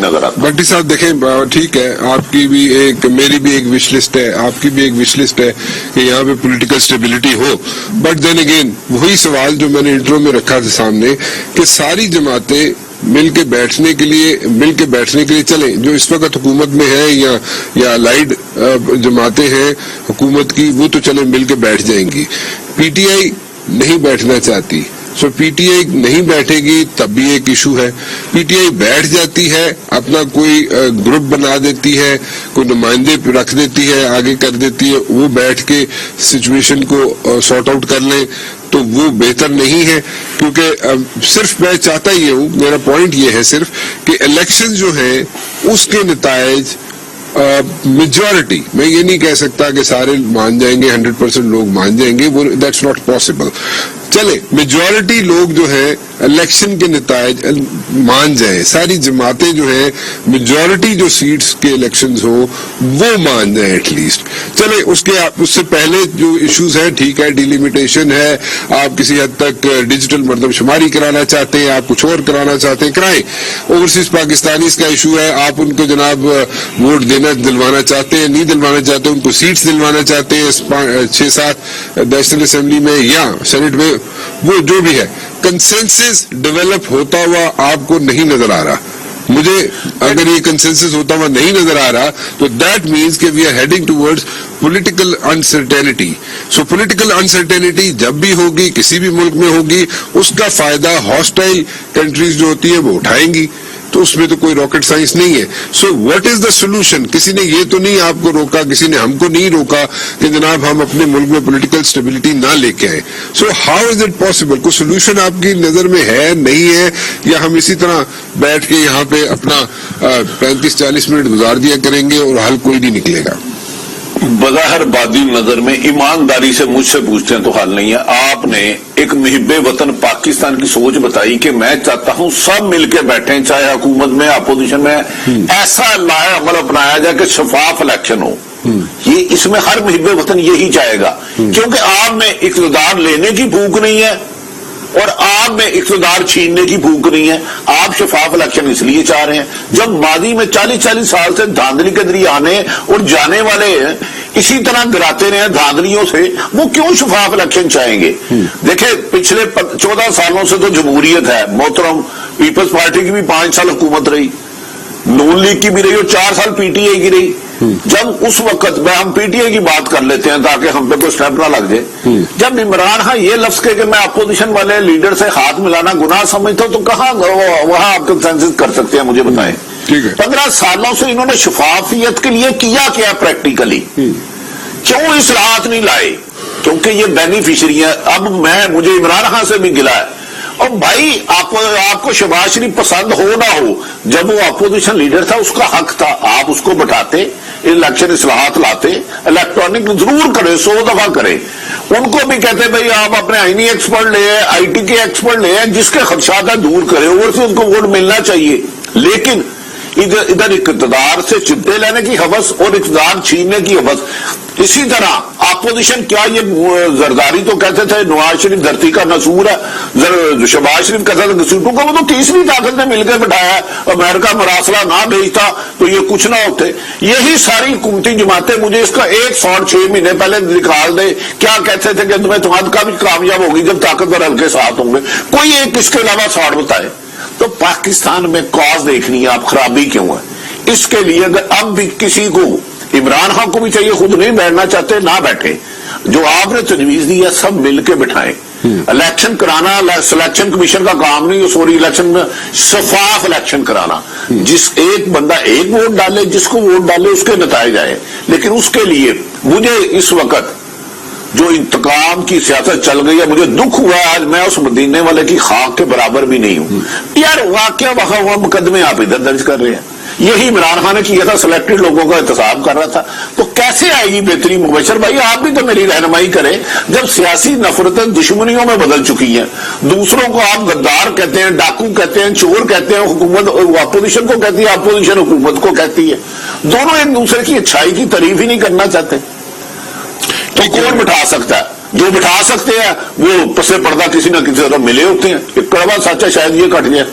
नजर आता। भट्टी साहब देखें, ठीक है, आपकी भी एक, मेरी भी एक विश लिस्ट है, आपकी भी एक विश लिस्ट है कि यहाँ पे पॉलिटिकल स्टेबिलिटी हो, बट देन अगेन वही सवाल जो मैंने इंट्रो में रखा था सामने कि सारी जमातें मिल के बैठने के लिए चलें। जो इस वक्त हुकूमत में है या अलाइड जमातें हैं हुकूमत की, वो तो चले मिल के बैठ जाएंगी। पीटीआई नहीं बैठना चाहती, सो पीटीआई नहीं बैठेगी तब भी एक इशू है। पीटीआई बैठ जाती है, अपना कोई ग्रुप बना देती है, कोई नुमाइंदे रख देती है, आगे कर देती है, वो बैठ के सिचुएशन को सॉर्ट आउट कर लें, तो वो बेहतर नहीं है। क्योंकि सिर्फ मैं चाहता ये हूँ, मेरा पॉइंट ये है सिर्फ कि इलेक्शन जो है उसके नतायज मेजॉरिटी, मैं ये नहीं कह सकता कि सारे मान जाएंगे, 100% लोग मान जाएंगे, वो दैट्स नॉट पॉसिबल। चले मेजॉरिटी लोग जो है इलेक्शन के नतायज मान जाए, सारी जमातें जो है मेजॉरिटी जो सीट्स के इलेक्शंस हो वो मान जाए एटलीस्ट। चले उससे पहले जो इश्यूज हैं, ठीक है, डिलिमिटेशन है, आप किसी हद तक डिजिटल मर्दमशुमारी कराना चाहते हैं, आप कुछ और कराना चाहते हैं, कराएं। ओवरसीज पाकिस्तानीज का इशू है, आप उनको जनाब वोट दिलवाना चाहते हैं, नहीं दिलवाना चाहते, उनको सीट्स दिलवाना चाहते हैं 6-7 नेशनल असेंबली में या सेनेट में, वो जो भी है, कंसेंसस डेवलप होता हुआ आपको नहीं नजर आ रहा। मुझे अगर ये कंसेंसस होता हुआ नहीं नजर आ रहा तो दैट मीन्स कि we are heading towards political uncertainty. So political uncertainty जब भी होगी, किसी भी मुल्क में होगी, उसका फायदा हॉस्टाइल कंट्रीज जो होती है वो उठाएंगी, तो उसमें तो कोई रॉकेट साइंस नहीं है। So what is the solution? किसी ने ये तो नहीं आपको रोका, किसी ने हमको नहीं रोका कि जनाब हम अपने मुल्क में पॉलिटिकल स्टेबिलिटी ना लेके आए। So how is it possible? कोई सोल्यूशन आपकी नजर में है, नहीं है, या हम इसी तरह बैठ के यहाँ पे अपना 35-40 मिनट गुजार दिया करेंगे और हल कोई नहीं निकलेगा? बज़ाहिर बादी नजर में ईमानदारी से मुझसे पूछते हैं तो हल नहीं है। आपने एक मुहिब्बे वतन पाकिस्तान की सोच बताई कि मैं चाहता हूं सब मिलके बैठे, चाहे हुकूमत में अपोजिशन में, ऐसा लाया अमल अपनाया जाए कि शफाफ इलेक्शन हो। ये इसमें हर मुहिब्बे वतन यही चाहेगा, क्योंकि आप में इक़्तिदार लेने की भूख नहीं है और आप में इक़्तिदार छीनने की भूख नहीं है। आप शफाफ इलेक्शन इसलिए चाह रहे हैं। जब मादी में 40-40 साल से धांधली के जरिए आने और जाने वाले इसी तरह गिराते रहे धांधलियों से, वो क्यों शफाफ इलेक्शन चाहेंगे? देखे, पिछले 14 सालों से तो जमहूरियत है मोहतरम, पीपल्स पार्टी की भी 5 साल हुकूमत रही, नून लीग की भी रही और 4 साल पीटीआई की रही। जब उस वक्त में हम पीटीआई की बात कर लेते हैं ताकि हम पे कोई स्टेप ना लग जाए, जब इमरान खान ये लफ्ज के कि मैं अपोजिशन वाले लीडर से हाथ मिलाना गुनाह समझता हूं, तो कहां वहां आप कंसेंसस कर सकते हैं? मुझे बताएं। 15 सालों से इन्होंने शफाफियत के लिए किया क्या प्रैक्टिकली? क्यों इस्लाहात नहीं लाए? क्योंकि ये बेनिफिशियरी है। अब मुझे इमरान खान से भी गिला है, और भाई आपको शहबाज शरीफ पसंद हो ना हो, जब वो अपोजिशन लीडर था उसका हक था, आप उसको बैठाते, इलेक्शन इस्लाहात लाते, इलेक्ट्रॉनिक जरूर करे, 100 दफा करे। उनको भी कहते भाई आप अपने आईनी एक्सपर्ट ले आए, आईटी के एक्सपर्ट ले आए, जिसके खदशात दूर करे, और से उनको वोट मिलना चाहिए। लेकिन इधर इक़्तिदार से चिमटे लेने की हवस और इक़्तिदार छीनने की हवस। इसी तरह अपोजिशन, क्या ये जरदारी तो कहते थे नवाज शरीफ धरती का नसूर है, शहबाज शरीफ कहता था सीटों को, वो तो तीसरी ताकत ने मिलकर बैठाया है, अमेरिका मरासला ना भेजता तो ये कुछ ना होते। यही सारी हुकूमती जमातें मुझे इसका एक शॉट 6 महीने पहले निकाल दे, क्या कहते थे कि तुम्हें तुम्हारी का भी कामयाब होगी जब ताकतवर हल्के साथ होंगे, कोई एक इसके अलावा शॉट बताए। तो पाकिस्तान में कॉज देखनी है, आप खराबी क्यों है? इसके लिए अगर अब भी किसी को, इमरान खान को भी चाहिए, खुद नहीं बैठना चाहते ना बैठे, जो आपने तजवीज दी है सब मिलके बिठाएं। इलेक्शन कराना सिलेक्शन कमीशन का काम नहीं, सॉरी, इलेक्शन में शफाफ इलेक्शन कराना, जिस एक बंदा एक वोट डाले, जिसको वोट डाले उसके नतायज आए। लेकिन उसके लिए मुझे इस वक्त जो इंतकाम की सियासत चल गई है, मुझे दुख हुआ आज मैं उस मदीने वाले की खाक के बराबर भी नहीं हूं। यार वाकया वहां हुआ, मुकदमे आप इधर दर्ज कर रहे हैं। यही इमरान खान ने किया था, सिलेक्टेड लोगों का एहतसाब कर रहा था। तो कैसे आएगी बेहतरी? मुबशर भाई आप भी तो मेरी रहनुमाई करें। जब सियासी नफरतें दुश्मनियों में बदल चुकी हैं, दूसरों को आप गद्दार कहते हैं, डाकू कहते हैं, चोर कहते हैं, हुकूमत अपोजिशन को कहती है, अपोजिशन हुकूमत को कहती है, दोनों एक दूसरे की अच्छाई की तारीफ ही नहीं करना चाहते, तो कौन बिठा सकता है? जो बिठा सकते हैं वो पसे पर्दा किसी न किसी तरह मिले होते हैं। एक कड़वा सच है, शायद ये कट जाए।